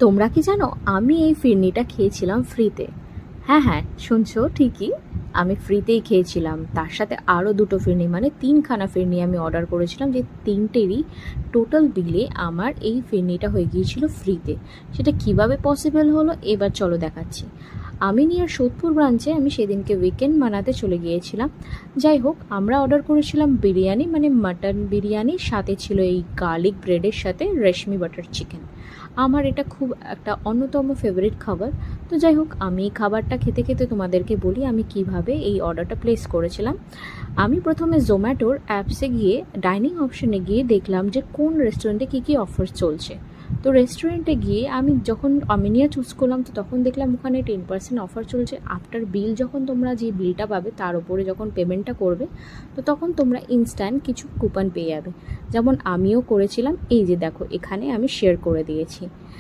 তোমরা কি জানো, আমি এই ফিরনিটা খেয়েছিলাম ফ্রিতে। হ্যাঁ হ্যাঁ, শুনছো ঠিকই। আমি ফ্রিতেই খেয়েছিলাম, তার সাথে আরও দুটো ফিরনি, মানে তিনখানা ফিরনি আমি অর্ডার করেছিলাম, যে তিনটেরই টোটাল বিলে আমার এই ফিরনিটা হয়ে গিয়েছিল ফ্রিতে। সেটা কিভাবে পসিবল হলো এবার চলো দেখাচ্ছি। আমি নিয়ার সোদপুর ব্রাঞ্চে আমি সেদিনকে উইকেন্ড মানাতে চলে গিয়েছিলাম। যাই হোক, আমরা অর্ডার করেছিলাম বিরিয়ানি, মানে মাটন বিরিয়ানি, সাথে ছিল এই গার্লিক ব্রেডের সাথে রেশমি বাটার চিকেন। আমার এটা খুব একটা অন্যতম ফেভারিট খাবার। তো যাই হোক, আমি এই খাবারটা খেতে খেতে তোমাদেরকে বলি আমি কিভাবে এই অর্ডারটা প্লেস করেছিলাম। আমি প্রথমে জোম্যাটোর অ্যাপসে গিয়ে ডাইনিং অপশনে গিয়ে দেখলাম যে কোন রেস্টুরেন্টে কী কী অফার চলছে। তো রেস্টুরেন্টে গিয়ে আমি যখন আমিনিয়া চুজ করলাম, তো তখন দেখলাম ওখানে 10% অফার চলছে। আফটার বিল যখন তোমরা যে বিলটা পাবে তার উপরে যখন পেমেন্টটা করবে, তো তখন তোমরা ইনস্ট্যান্ট কিছু কুপন পেয়ে যাবে। যেমন আমিও করেছিলাম, এই যে দেখো এখানে আমি শেয়ার করে দিয়েছি।